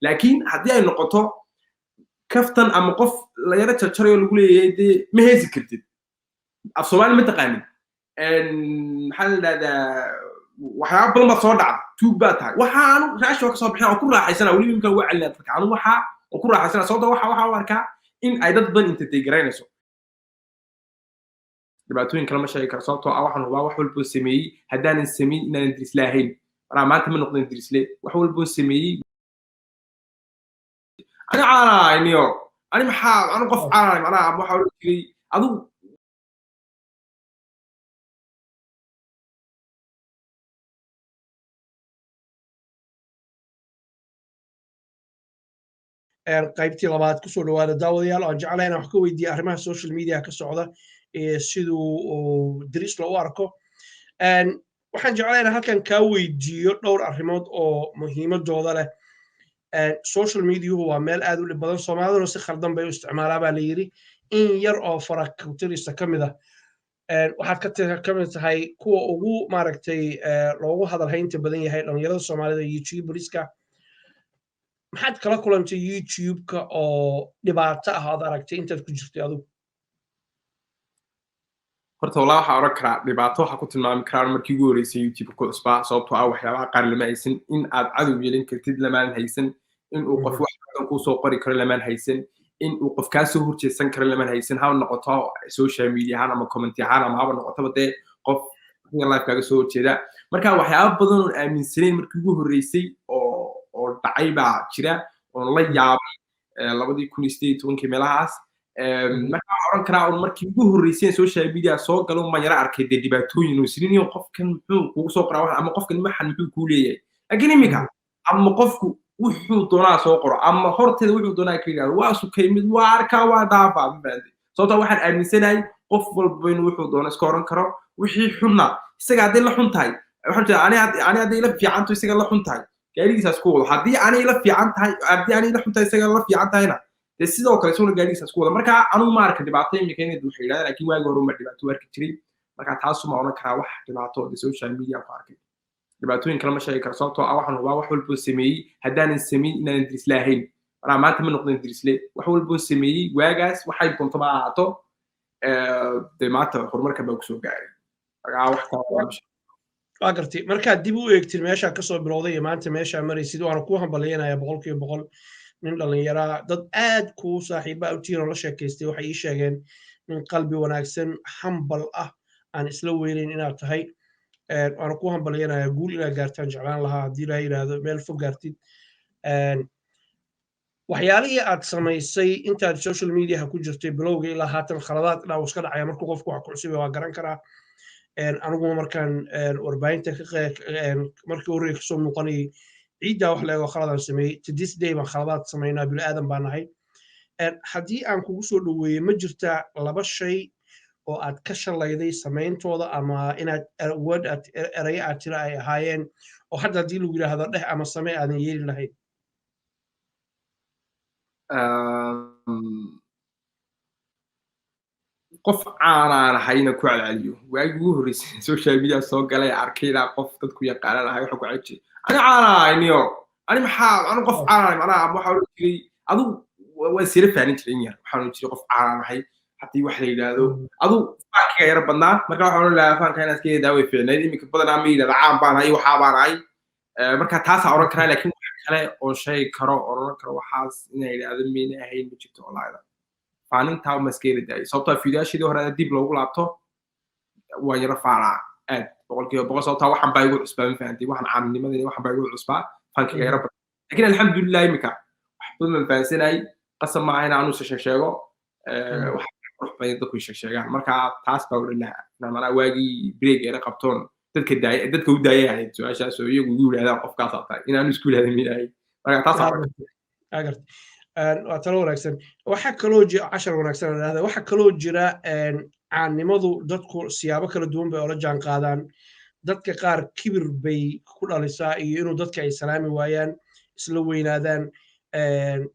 لكن هدي أي نقطة كفتن أما قف لا يرى تشري يقول لي دي ما هي سكرتي الصومال متقاني إن حل هذا وحاب لما صدع توباتها وحانو راشوا كصبحنا وكل راح يسنا ولي يمكن وعلى تكانو وحا وكل راح يسنا صودا وحا وركا إن أيضا بن أنت تجرينسو dhibaatooyin kala ma sheegi karo sababtoo ah waxaan hubaa wax walbuu sameeyey haddaanan samayn inaanan diris lahayn anaa maanta ma noqdin dirisle wax walbuu sameeyey ani caanaayniyo ani maxaa anu qof caanaay macnaha waxa oran jiray adigu qaybtii labaad kusoo dhawaada daawadayaal aan jeclahay inaan wax ka weydiiyo arrimaha social media ka socda siduu diris loo arko waxaan jeclahay inaan halkan kaa weydiiyo dhowr arrimood oo muhiimadooda leh social mediahu waa meel aad u dhib badan soomaaliduna si khaldan bay u isticmaalaa baa la yidhi in yar oo farakutirista ka mid ah waxaad ka mid tahay kuwa ugu maaragtay loogu hadalhaynta badan yahay dhalinyarada soomaalida youtuberiska maxaad kala kulantay youtube-ka oo dhibaato ah aad aragtay intaad ku jirtay adigu horta walaa waxaa oran karaa dhibaato waxaa ku tilmaami karaan markii ugu horreysay youtube ku cusbaa sababtoo ah waxyaabaha qaar lama haysan in aad cadow yeelin kartid lamaan haysan in uu qof wax badan kuu soo qori karo lamaan haysan in uu qof kaa soo horjeedsan karo lamaan haysan haba noqoto social media ahaan ama comment ahaan ama haba noqotaba dee qof real life kaaga soo horjeeda marka waxyaaba badan oon aaminsanayn markii ugu horreysay oo dhacay baa jira oon la yaabay 2018 meelahaas marka waxaan oran karaa markii ugu horreysay social media soo galo ma yara arkay dee dhibaatooyin oo isniin qofkan muxuu kugu soo qoraa wax ama qofkan maxan muxuu ku leeyahay laakiin imika ama qofku wuxuu doonaa soo qoro ama horteeda wuxuu doonaa ka yiraahdo waa sukay mid waa arkaa waa dhaafaa baad sababtoo waxaan aaminsanahay qof walba inuu wuxuu doono iska oran karo wixii xunna isaga hadii la xun tahay waxaan jeedaa ani hadii la fiican tahay isaga la xun tahay gaarigiisaas ku wado hadii ani la fiican tahay hadii ani la xun tahay isaga la fiican tahayna dee sidoo kale soo gaarigiisaas ku wado marka anu ma arka dhibaato imika inay waxay yiraahdaan laakiin waagi hore ma dhibaato arki jiray marka taas uma oran karaa wax dhibaato social media ku arkay dhibaatooyin kala ma sheegi karo sababtoo ah waxaan hubaa wax walbuu sameeyey haddaanan samayn inaanan diris lahayn anaa maanta ma noqdin dirisle wax walbuu sameeyey waagaas waxay doonto ma ahaato dee maanta horumarka baa kusoo gaaray marka wax kale waa gartay markaad dib u eegtid meeshaa kasoo bilowday iyo maanta meeshaa maraysid waana ku hambalyeynaya 100% nin dhalinyara dad aad kuu saaxiiba u tihiin oo la sheekaystay waxay ii sheegeen nin qalbi wanaagsan hambal ah aan isla weynayn inaad tahay waana ku hambalyeynaya guul inaad gaartaan jeclaan lahaa haddii ilaahay yidhaahdo meel fog gaartid waxyaalihii aad samaysay intaad social mediaha ku jirtay bilowga ilaa haatan khaladaad dhaaw iska dhacaya markuu qofku wax ku cusubay waa garan karaa aniguma markaan warbaahinta markii horey kasoo muuqanayay ciiddaa wax leego khaladaan sameeyey to this day baan khaladaad samaynaa bini'aadan baan nahay haddii aan kugu soo dhoweeyey ma jirtaa laba shay oo aad ka shalayday samayntooda ama inaad word erayo aad tira ay ahaayeen oo hadda haddii lagu yidhaahdo dheh ama samee aadan yeeli lahayn qof caanaan ahayna ku celceliyo waagi ugu horreysay social media soo galay arkayda qof dadku yaqaanaan ahay waxa ku celceliyo ani caanaayniyo ani maxaa anu qof caanaay macnaha waxa oran jiray adigu waa sira faanin jiray yar waxaan oran jiray qof caanaan ahay haddii wax la yidhaahdo adigu faankiga yara badnaa marka waxaan oran lahaa faanka inaad iska daaway fiicnayd iminka badanaa ma yidhahda caan baan ahay waxaa baan ahay marka taasaa oran karaa laakiin wax kale oo sheegi karo oran karo waxaas inay yidhaahdo mayna ahayn ma jirto walaayda faanintaa maskeeri daayay sababtoo fiidaashidii hore dib loogu laabto waa yara faanaa aad 100% sababtoo waxaan baa igu cusbaa ma fahantay waxaan caamnimadii waxaan baa igu cusbaa fankiga yara badan laakiin alxamdulillah imika wax badan ma fahansanay qasab ma ayna aanu sheego wax qurux badan dadku sheegaan marka taas baa wada laha mana waagi break yara qabtoon dadka u daayay su'aashaas oo iyagu u yiraahdaan qofkaas aad tahay inaanu isku leedahay midahay marka taas agartay waa talo wanaagsan waxaa kaloo jira cashar wanaagsan aan idhahda waxaa kaloo jira caannimadu dadku siyaabo kala duwan bay ola jaan qaadaan dadka qaar kibir bay ku dhalisaa iyo inuu dadka ay salaami waayaan isla weynaadaan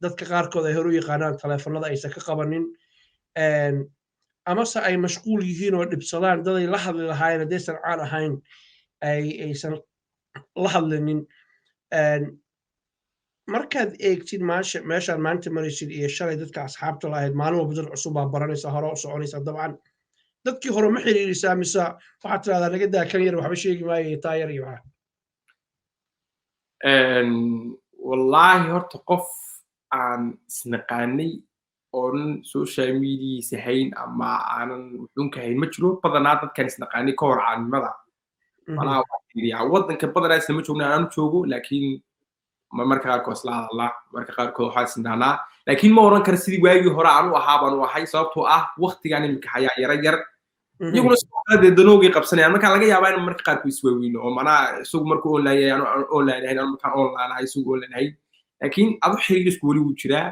dadka qaarkood ay hore u yaqaanaan taleefanada aysan ka qabanin amase ay mashquul yihiin oo dhibsadaan daday la hadli lahaayeen haddaysan caan ahayn aysan la hadlinin markaad eegtid meeshaan maanta maraysid iyo shalay dadka asxaabta lahayd maalin walba dad cusub baa baranaysa hore u soconaysa dabcan dadkii hore ma xiriirisaa mise waxaad tirahdaa naga daa kan yar waxba sheegi maayo taa yar iyo waxa wallaahi horta qof aan isnaqaanay oon social mediaisa hayn ama aanan wuxuunka hayn ma jiro badanaa dadkan isnaqaanay ka hor caanimada malaha waa fiiriyaa waddanka badanaa isna ma joogna aanu joogo laakiin marka qaarkood isla hadalnaa marka qaarkood waxaa isnaanaa laakiin ma oran karo sidii waagii hore aanu ahaa baanu ahay sababtoo ah waqtigan iminka hayaa yara yar iyaguna sidoo kale dee danoogay qabsanayaan marka laga yaabaa in marka qaarkood iswaaweyno oo manaa isagu markuu online yahay aanu online ahayn anu markaan online ahay isagu online ahay laakiin adu xiriirisku weli wuu jiraa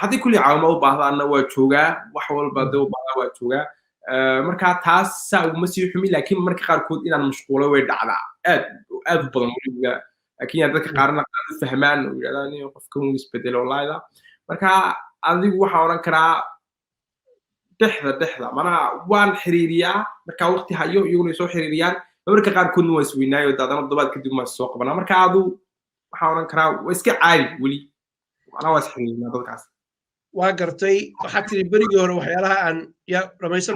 haddii kulli caawimo u baahdaana waa joogaa wax walba dee u baahdaa waa joogaa marka taas saa uguma sii xumi laakiin marka qaarkood inaan mashquulo way dhacdaa aad u badan weliba laakiin yaa dadka qaarna qaar u fahmaan oo yidhahdaan in qofka uu isbedelo online marka adigu waxaan oran karaa dhexda manaa waan xiriiriyaa markaa waqti hayo iyaguna soo xiriiriyaan marka qaarkoodna waa isweynaayo daadana todobaad kadib ma soo qabanaa marka adu waxaan oran karaa waa iska caadi weli manaa waa isxiriirinaa dadkaas waa gartay waxaad tiri berigii hore waxyaalaha aan ya dhamayso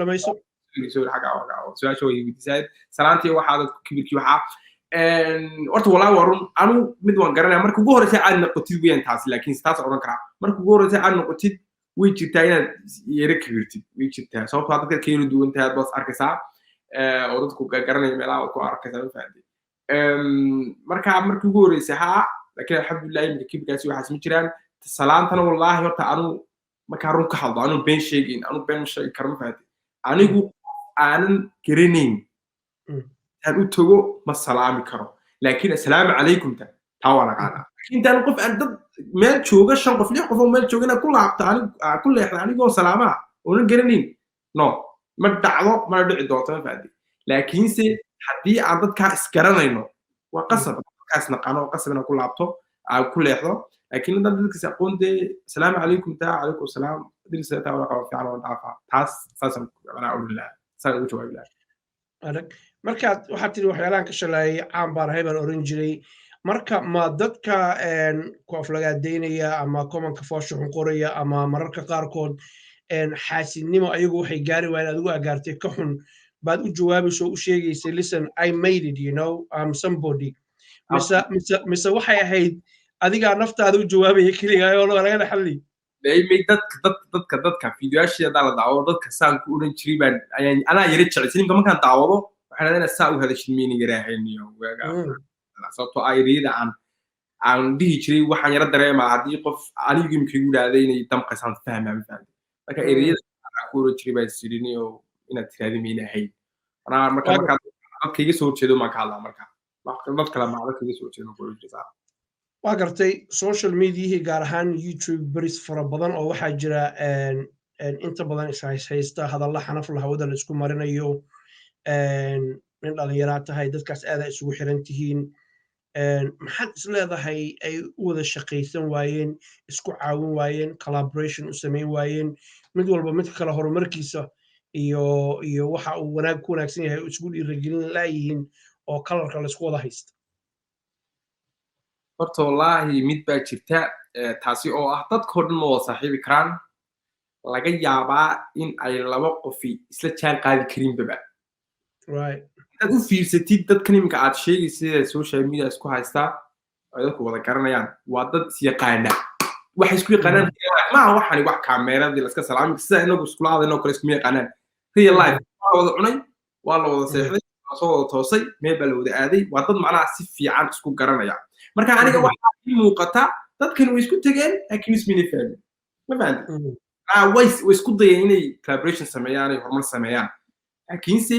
su-aasha way weydiisayd salaantii waxaa dadku kibirkii waxaa horta walaa waa run anu mid waan garanaya marka ugu horeysa aad noqotid weyaan taasi laakiin taas oran karaa marka ugu horeysa aad noqotid way jirtaa inaad yara kibirtid way jirtaa sababtoo dadka ka yara duwan tahay baad arkaysaa oo dadku garanaya meelaha ku arkaysaa ma fahamtay marka markii ugu horeysa haa laakiin alxamdulilah imika kibirkaasi waxaas ma jiraan salaantana wallaahi horta anu markaa run ka hadlo anu been sheegayn anu been sheegi karo ma fahamtay anigu aanan garanayn aan u tago ma salaami karo laakiin assalaamu calaykumta taa waa naqaanaa intaan qof aan dad meel jooga 5 qof 6 qof oo meel jooga inaan ku laabto ku leexdo anigoo salaamaa oonan garanayn no ma dhacdo mana dhici doonto ma fahamtay laakiinse haddii aan dadkaa isgaranayno waa qasab dadkaa isnaqaano oo qasab inaan ku laabto aan ku leexdo laakiin haddaan dadkiis aqoon dee assalaamu calaykumta calaykum assalaam dirisa taa waa fiican oo dhaafa taas saasaan anaa oran lahaa saan ugu jawaabi lahaa markaad waxaad tiri waxyaalahan ka shalaayay caan baan ahay baan oran jiray marka ma dadka ku aflagaadeynaya ama komanka foosha xun qoraya ama mararka qaarkood xaasidnimo ayagu waxay gaari waayeen adigu agaartay ka xun baad u jawaabayso u sheegaysay listen I made it you know I'm somebody mise waxay ahayd adigaa naftaada u jawaabaya keliya oo laga dhaxalay daymay dadka fiidiyoyaashii la daawo dadka saan ku oran jiray baan anaa yara jecel ninka markaan daawado waxaan leeyahay saa u hadashin miina yaraahayn waaga sababtoo ah ereyada aan dhihi jiray waxaan yara dareemaa haddii qof anigu imkii u dhaaday inay damqaysaan fahmaa ma fahamtay marka ereyada aan ku oran jiray baan sirini oo inaad tiraahdo miina ahayn marka dadka iga soo horjeedo maan ka hadlaa marka dad kale maa dadka iga soo horjeedo ku oran jiray waa gartay social mediahii gaar ahaan youtube beris fara badan oo waxaa jira inta badan ishaysta hadalla xanaf la hawada la isku marinayo nin dhalinyaraa tahay dadkaas aada isugu xiran tihiin maxaad is leedahay ay u wada shaqaysan waayeen isku caawin waayeen collaboration u samayn waayeen mid walba midka kale horumarkiisa iyo waxa uu wanaag ku wanaagsan yahay isku dhiirigelin laayihiin oo kalarka la isku wada haysta horta wallaahi mid baa jirta taasi oo ah dadkoo dhan ma wada saaxiibi karaan laga yaabaa in ay laba qofi isla jaan qaadi karinbaba inaad u fiirsatid dadkan iminka aad sheegaysa social media isku haystaa ay dadku wada garanayaan waa dad isyaqaana waxay isku yaqaanaan maaha waxani wax kaameeradii laska salaami sida inagu iskula hadlaynoo kale iskuma yaqaanaan real life waa la wada cunay waa la wada seexday waa soo wada toosay meel baa la wada aaday waa dad macnaha si fiican isku garanaya marka aniga waxaa ii muuqata dadkan way isku tegeen laakiin ismina fahmin ma fahamtay way isku dayeen inay collaboration sameeyaan ay horumar sameeyaan laakiinse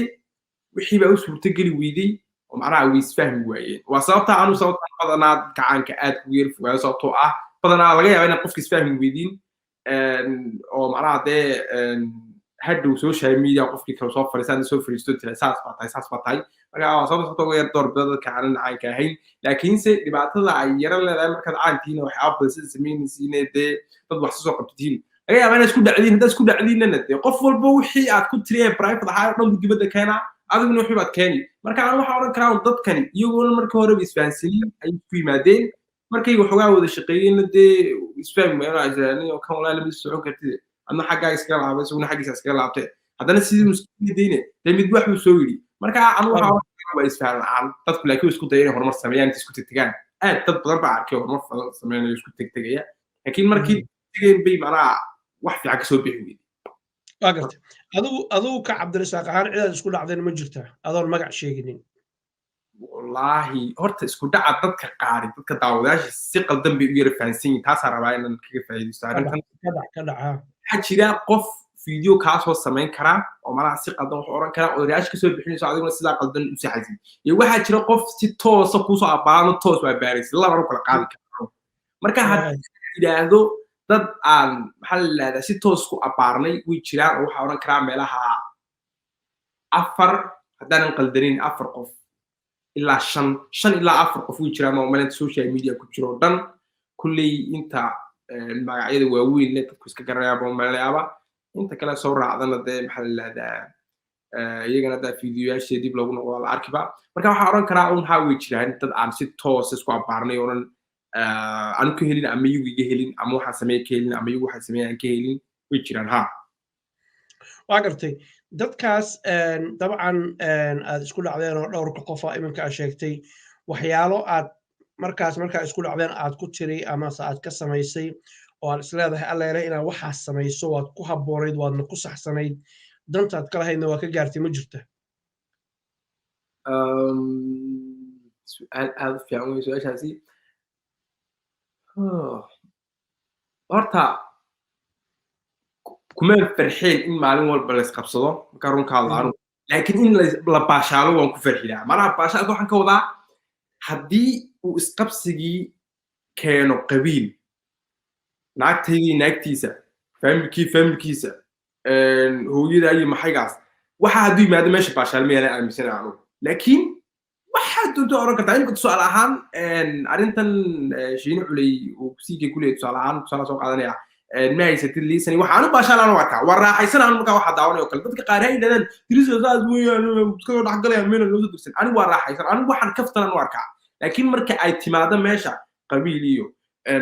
wixii baa u suurtageli weyday oo macnaha way isfahmi waayeen waa sababta aanu sababta badanaa gacanka aad ku yar fogaayo sababtoo ah badanaa laga yaaba inaan qofka isfahmi weydiin oo macnaha dee hadhow social media qofkii kale soo fariisaan soo fariisto tira saas baa tahay marka waa sababta ugu yar door bidada ka aanan caanka ahayn laakiinse dhibaatada ay yara leedahay markaad caantiina waxyaaba badan sida samaynaysiin dee dad wax soo qabtiin laga yaabaa inaad isku dhacdiin haddaad isku dhacdiinna dee qof walba wixii aad ku tiri ee private ahaa dhan dibadda keenaa adiguna wixii baad keeni marka aan waxaan oran karaa dadkani iyagoona marka horeba isfahansanin ayay ku yimaadeen markay waxoogaa wada shaqeeyeen dee isfahmi meelo ajraani oo kan walaa lama socon kartid adna xaggaa iskaga laabay isaguna xaggiisa iskaga laabtay haddana sidii muskiidayne dee mid wax buu soo yidhi marka anu waxaa waa isfahan la'aan dadku laakiin isku daya inay horumar sameeyaan inta isku tegtegaan aad dad badan baa arkay horumar sameynayo isku tegtegaya laakiin markii tegeen bay macnaha wax fiican ka soo bixi weyday waa gartay adigu ka cabdirasaaq ahaan cidaad isku dhacdeen ma jirtaa adoon magac sheeginin wallaahi horta isku dhaca dadka qaari dadka daawadayaasha si qaldan bay u yara fahansan yihiin taasaa rabaa inaan kaga faa'iidaysto arrintan ka dhaca waxaa jira qof فيديو كاسو سمين كرا ومالها سي قلدن وحو اوران كرا او رياش كسو بخينيسو adiguna sida qaldan u saxaysid iyo waxa jira qof si toos ah ku soo abaano toos waa baaris la rabo kala qaadi karo marka had ilaahdo dad aan maxal leedahay si toos ku abaarnay way jiraan oo waxa oran kara meelaha afar hadaan qaldanin afar qof ilaa shan ilaa afar qof way jiraan oo meelaha social media ku jiro dhan kulli inta magacyada waaweyn leh dadku iska garanayaa meelaha inta kala soo raacdana dee maxaa la yiraahdaa iyagana da fiidiyoyaasha dib loogu noqdo la arkiba marka waxa oran karaa un waxa way jiraan dad aan si toos isku abaarnay oran aan ku helin ama iyagu iga helin ama waxa sameeyay ka helin ama iyagu waxa sameeyay ka helin way jiraan ha waa gartay dadkaas dabcan aad isku dhacdeen oo dhowr qof ah iminka aad sheegtay waxyaalo aad markaa isku dhacdeen aad ku tiri ama aad ka samaysay oo aad isleedahay alleele inaad waxaas samayso waad ku habboonayd waadna ku saxsanayd dantaad ka lahaydna waa ka gaartay ma jirta su'aal aad u fiican wey su-aashaasi horta kuma farxeen in maalin walba la isqabsado marka runkaa laanu laakiin in la baashaalo waan ku farxiyaa manaha baashaalka waxaan ka wadaa haddii uu isqabsigii keeno qabiil naagtaydii naagtiisa familkiisa hooyada iyo maxaygaas waxa hadduu yimaado meesha baashaal ma yeelan aaminsanaa anugu laakiin waxaad doonto oran kartaa imika tusaale ahaan arrintan shiine culey uu siigay kuleeya tusaale ahaan tusaale soo qaadanaya ma haysatid liisani waxaanu baashaalaan u arkaa waa raaxaysanaan markaa waxa daawanay oo kale dadka qaar hay yidhahdaan dirisa saas weeyaan iskagoo dhexgalayaan meena loo soo dirsan anigu waa raaxaysan anigu waxaan kaftanaan u arkaa laakiin marka ay timaado meesha qabiil iyo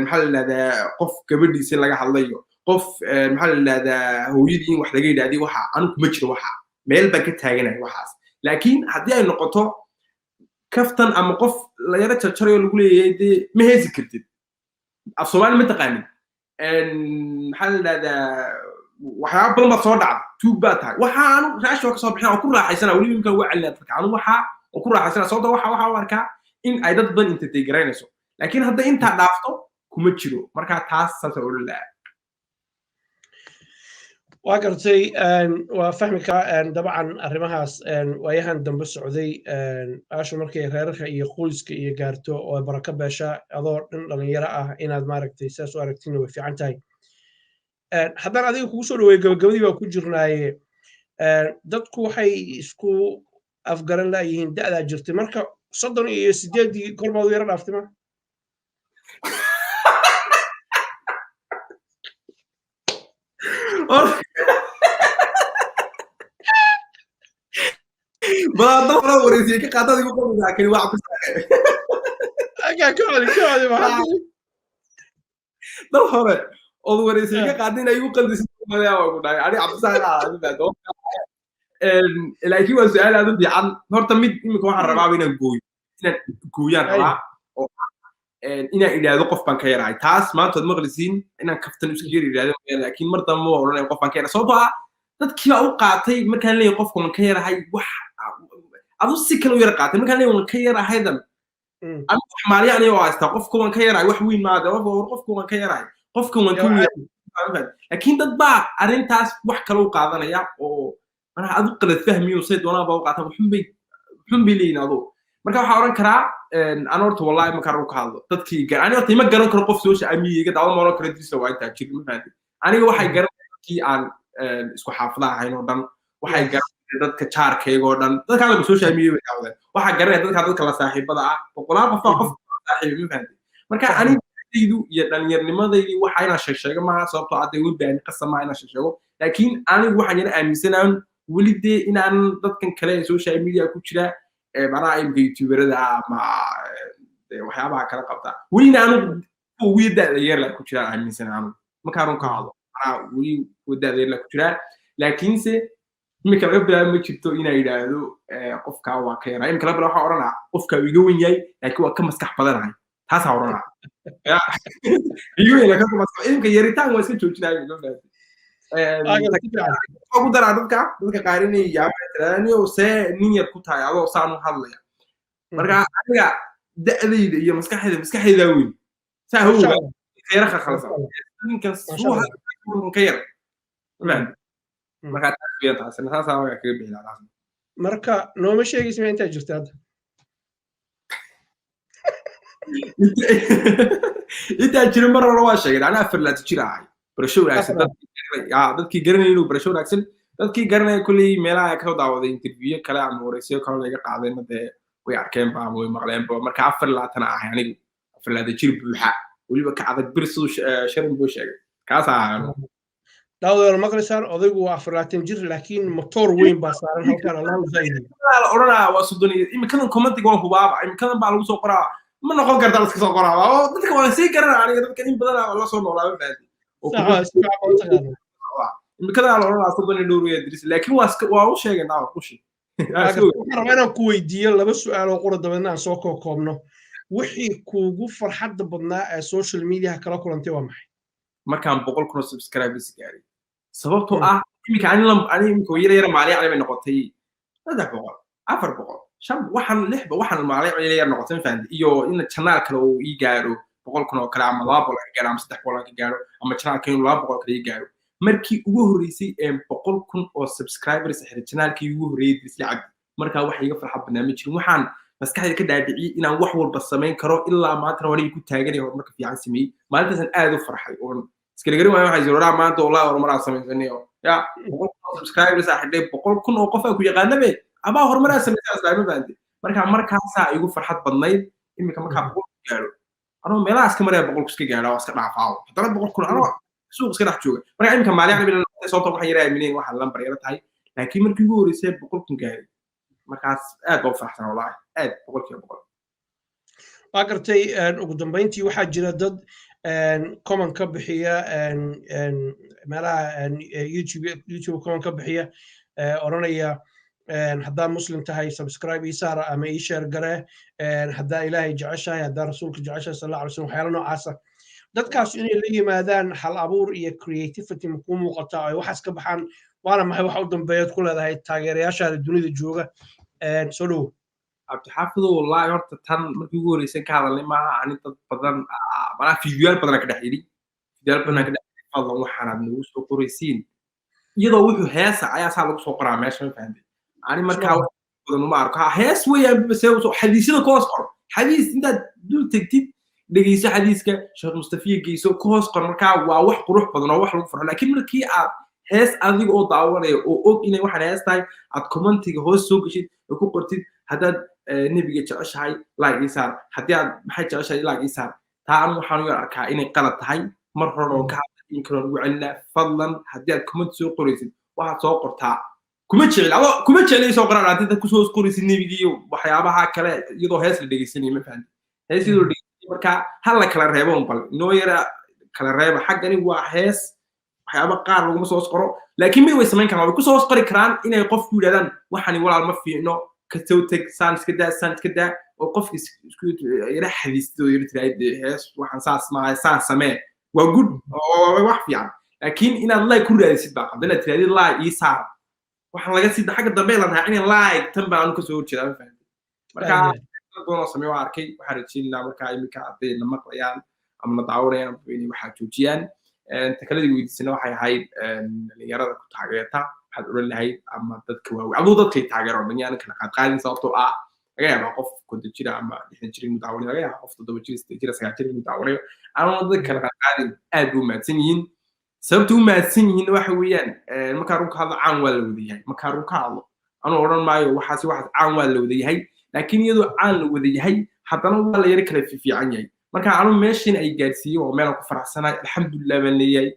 maxaa la yidhahdaa qof gabadhiisa laga hadlayo qof maxaa la yidhahdaa hooyadii in wax laga yidhahday waxa anigu kuma jiro waxa meel baan ka taaganahay waxaas laakiin haddii ay noqoto kaftan ama qof la yara jarjarayo lagu leeyahay dee ma heesi kartid af soomaali ma taqaanin maxaa la yidhahdaa waxyaaba badan baad soo dhacda tuug baa tahay waxa anu raashi waa ka soo bixina oo ku raaxaysana weliba imkaa waa celinaa dadka anu waxa oo ku raaxaysana sababta waxa u arkaa in ay dad badan intay garanayso laakiin hadday intaa dhaafto kuma jiro marka taas saasa odhan lahaa waa gartay waa fahmi karaa dabcan arrimahaas waayahan dambe socday aasha markay reerarka iyo qoyska iyo gaarto oo baraka beesha adoo dhan dhalinyaro ah inaad maaragtay saas u aragtina way fiican tahay haddaan adiga kugu soo dhaweey gabagabadii baa ku jirnaaye dadku waxay isku afgaran laayihiin da'daa jirtay marka 38 korbaad u yara dhaaftay ma ما ضرب وريسي كقاطع يقول لك كل واحد كعلي ضرب وريسي كقاعدين يقول لك ما يقول لك يعني عبد السلام laakiin waa su'aal aad u fiican horta mid imika waxaan rabaa inaan gooyaan rabaa oo inaan idhaahdo qof baan ka yarahay taas maanta waad maqlisiin inaan kaftan iska yar idhaahdo laakiin mar dambe waa odhanaya qof baan ka yarahay sababtoo ah dadkii baa u qaatay markaan leeyahay qofka waan ka yarahay wax adu si kale u yara qaatay markaan leeyahay waan ka yarahaydan anu wax maaliya aniga oo haystaa qofka waan ka yarahay wax weyn maada qofka waan ka yarahay qofka waan ka weyn laakiin dad baa arrintaas wax kale u qaadanaya oo أنا أدو قلت فهمي وصيد وأنا بوقعتها وحنبي لي نادو مركب حاورن كرا أنا قلت والله ما كانوا كهذا تذكي أنا قلت ما كانوا كرقف سوش أمي قد أول مرة كردي سوى أنت أكيد من هذه أنا واحد جرب كي عن إسكو حافظها هاي نودن واحد جرب كشار كي جودن تذكر هذا بسوش أمي وكذا واحد جرب تذكر هذا كلا صاحب بدأ وقلنا بفهم صاحب من هذه مركب أنا يدو يعني لماذا يدي واحد شيء ما صابته عدي وبين قصة ما أنا شيء لكن أنا واحد يعني أمسنا ولدي إن أنا ضد كان كلام سوشيال ميديا كتيرة معناه يمكن يوتيوبردا مع waxyaabaha kala qabtaa welina anu ugu yadaada yar la ku jiraa aaminsan anu markaa run ka hadlo weli wadaada yar la ku jiraa laakiinse imika laga bilaabo ma jirto inaa yidhaahdo qofkaa waa ka yaraa imika laga bilaabo waxaa odhanaa qofkaa iga wen yahay laakiin waa ka maskax badanahay taasaa odhanaa imika yaritaan waa iska joojinaya ugu daraa dadka qaar inay yaabaan see nin yar ku tahay adoo saan u hadlaya marka aniga da'dayda iyo maskaxdayda weyn saa ha ogaa yara khalkhalsan ninkan suu hadlaya ka yar marka taasina saasaa waga kaga bixi lahaa marka nooma sheegaysa ma intaa jirta hadda intaa jirin mar hore waa sheegay anaa farlaati jir ahay barasho wanaagsan dadkii garanaya inuu barasho wanaagsan dadkii garanaya kulley meelaha ka daawaday interview kale ama waraysiyo kale laga qaadayna dee way arkeenba ama way maqleenba marka 4 ahay anigu 4 jir buuxa weliba ka adag bir siduu sharin buu sheegay kaasaa ahaano daawadayaal maqlaysaan odaygu waa 4 jir laakiin motor weyn baa saaran halkan allahu zaidi oranaa waa sodon imikadan commenting waa hubaaba imikadan baa lagu soo qoraa ma noqon kartaa iska soo qoraa oo dadka waa sii garanaa aniga dadka in badan la soo noolaa baadi imikadan la oranaa sodon dhowr iyo diris laakiin waa u sheeganaa qushi waxaan ku weydiiyo 2 su'aal oo qura dabadna aan soo koobno wixii kuugu farxadda badnaa ee social media kala kulantay waa maxay markaan 100,000 subscribers gaaray sababtoo ah imika imika yara maaliyac bay noqotay 300 400 waxaan 6 waxaan maaliyac yar noqotay fahand iyo in channel kale uu ii gaaro 100,000 oo kale ama 200 ka gaaro ama 300 ka gaaro ama channel kale 200 ka gaaro markii ugu horeysay 100,000 oo subscribers ah channelkii ugu horeeyay isla cad marka wax iga farxad barnaamij jirin waxaan maskaxdayda ka dhaadhiciyay inaan wax walba sameyn karo ilaa maanta wali ku taaganay horumarka fiican sameeyay maalintaas aad u farxay oo iska garin waayo waxay soo maanta wallahi horumaraa sameysanayo ya 100,000 subscribers ah hadee 100,000 oo qof ku yaqaanabe ama horumaraa sameeyay baandi markaasa igu farxad badnayd imika marka 100 gaaro anoo meelahaas ka maray 100 iska gaaro iska dhaafaa hadana 100,000 anoo suuq iska dhex jooga marka imika maaliyac bila soo toban waxaan yaraa mineen waxa lambar yara tahay laakiin markii ugu horeysay 100,000 gaaray markaas aad baan farxsan wallahi aad 100,000 waa gartay ugu dambeyntii waxaa jira dad comment ka bixiya meelaha YouTube comment ka bixiya oranaya haddaa muslim tahay subscribe ii saara ama ii share gare haddaa ilaahay jeceshahay haddaa rasuulka jeceshahay sallallahu alayhi wasallam waxyaalo noocaasa dadkaas inay la yimaadaan hal abuur iyo creativity ku muuqata ay waxaas ka baxaan waana maxay waxa u dambeeyaad ku leedahay taageerayaashaada dunida jooga soo dhow cabdixaafid wallahi horta tan markii ugu horeysay ka hadalnay maaha ani dad badan mana fiidiyoyaal badan ka dhex yidhi fadlan waxaanaad nagu soo qoraysiin iyadoo wuxuu heesa ayaa saa lagu soo qoraa meesha ma fahamtay ani markaa badan uma arko hees weeyaan xadiisyada ku hoos qor xadiis intaad dul tegtid dhegeyso xadiiska sheekh mustafiya geyso ku hoos qor markaa waa wax qurux badan oo wax lagu farxo laakiin markii aad hees adiga oo daawanaya oo og inay waxaan hees tahay aad commentiga hoos soo geshid oo ku qortid haddaad nebiga jeceshahay like ii saar haddii aad maxay jeceshahay like ii saar taa anu waxaan u yar arkaa inay qalad tahay mar hore oo ka hadlay in kale ugu celinaa fadlan haddii aad comment soo qoraysid waxaad soo qortaa kuma jecel soo qoraan haddii dad kusoo qoraysid nebiga iyo waxyaabaha kale iyadoo hees la dhegeysanaya ma fahanti hees iyadoo dhegeysanaya marka hal la kala reebo bal inoo yara kala reeba xaggani waa hees waxyaaba qaar laguma soo qoro laakiin mid way samayn karaan way ku soo qori karaan inay qofku yiraahdaan waxani walaal ma fiicno ka soo tag saan iska daa oo qofka isku yara xadiisto yara tiraahdo hees waxaan saas ma saan samee waa good oo wax fiican laakiin inaad like ku raadisid baa qadana tiraahdo like ii saar waxaan laga sii xagga dambe la raacin in like tan baan ka soo horjeedaa fahmay marka doona samee waa arkay waxaan rajaynayaa marka imika aday la maqlayaan ama la daawanayaan inay waxa joojiyaan takaladii weydiisana waxay ahayd dhalinyarada ku taageerta waxaad oran lahayd ama dadka waaweyn aduu dadkay taageero dhalinyarada kala qaadqaadin sababtoo ah laga yaabaa qof 50 jir ama 60 jir inuu daawanayo laga yaabaa qof 7 jir 8 jir 9 jir inuu daawanayo ama dadka kala qaadqaadin aad u mahadsan yihiin sababta u mahadsan yihiin waxa weeyaan markaa runka hadlo caan waa la wadayahay markaa runka hadlo anuu oran maayo waxaas caan waa la wadayahay laakiin iyadoo caan la wadayahay haddana waa la yara kala fiican yahay marka anu meeshin ay gaarsiiyay oo meel ku faraxsanay alxamdulillah baan leeyahay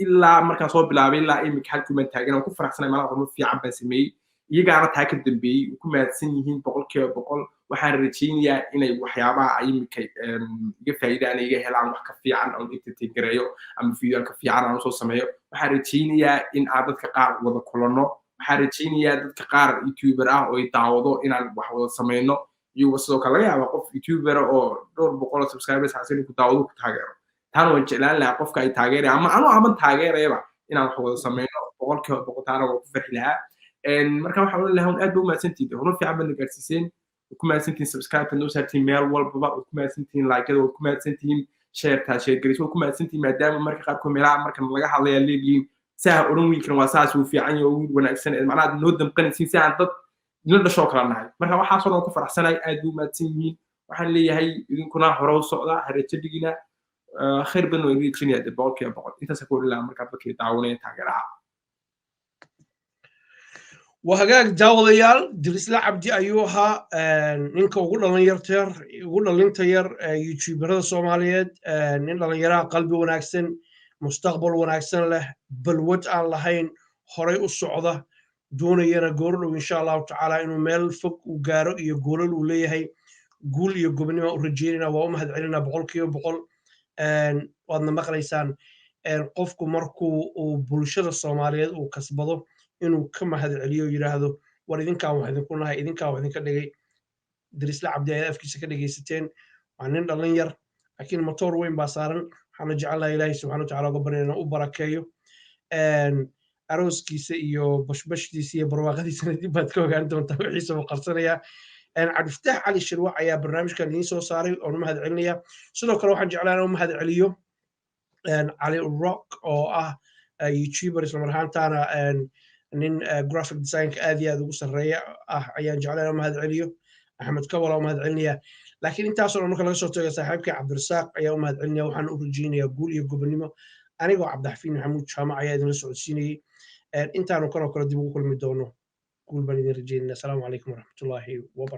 ilaa markaan soo bilaabay ilaa imika halkii taagan oo ku faraxsanay malaha horumar fiican baan sameeyay iyagaana taa ka dambeeyay ku mahadsan yihiin 100% waxaan rajaynayaa inay waxyaabaha ay imika iga faa'iidaan iga helaan wax ka fiican oo entertain gareeyo ama video ka fiican aan soo sameeyo waxaan rajaynayaa in aan dadka qaar wada kulanno waxaan rajaynayaa dadka qaar youtuber ah oo ay daawado inaan wax wada sameyno iyo sidoo kale laga yaabaa qof youtuber oo dhowr boqol oo subscribers haysan ku daawado ku taageero tan waan jeclaan lahaa qofka ay taageerayaan ama aanu taageerayba inaan wax wada sameyno boqolkiiba boqoltaana waa ku farxi lahaa marka waxaan oran lahaa aad buu mahadsantihiin horun fiican baad gaarsiiseen ku mahadsantihiin subscribe noo saartiin meel walbaba ku mahadsantihiin like-da ku mahadsantihiin share garis ku mahadsantihiin maadaama marka qaarkood meelaha marka laga hadlayo leeyihiin saa oran wiilkan waa saas uu fiican yahay oo wanaagsan macnaha noo damqanaysiin si aan dad noo dhasho kala nahay marka waxaas oo ku faraxsanahay aad buu mahadsan yihiin waxaan leeyahay idinkuna hore u socda harajo dhigina خير بنو يجيني هذا بالك يا بقول أنت سكول لا مركب كي تعاوني تاجرها وهجاك داوديال درس لعبدي أيوها إنك وقول لنا يرتر يقول لنا ينتير يوتيوبر الصوماليات إن لنا يرى قلبي وناكسن مستقبل وناكسن له بالود على هين خريء الصعدة دون يرى قول وإن شاء الله تعالى إنه مال فك وجارو يقول وليه هي قول يقبلنا ورجينا وأمهد علينا بقولك وبقول waadna maqlaysaan qofku markuu uu bulshada Soomaaliyeed uu kasbado inuu ka mahad celiyo yiraahdo war idinkaan wax idinku nahay idinkaan wax idinka dhigay Dirisla Cabdi ay afkiisa ka dhageysateen waa nin dhalin yar laakiin motor weyn baa saaran waxaan jecelahay Ilaahay subhanahu wa ta'ala uga baryaynaa u barakeeyo arooskiisa iyo bashbashdiisa iyo barwaaqadiisa dib baad ka ogaan doontaa wixiisa uu qarsanaya عبد الفتاح علي الشروع يا برنامج كان ينسو صاري أو مهد عليا سلو كانوا حنج على مهد عليو علي الروك أو يوتيوبر اسمه مرهان تانا نين جرافيك ديزاين كأذية ذو سرية عيان جعلنا مهد عليو أحمد كولا ومهد عليا لكن أنت أصلا نقول لك صوت صاحبك عبد الرزاق يا مهد عليا وحن أورجيني يقول يقول نما أنا جو عبد الحفيظ محمود شامع عياد من السعوديين أنت أنا كنا كل دي بقول مدونه قول بني رجينا السلام عليكم ورحمة الله وبركاته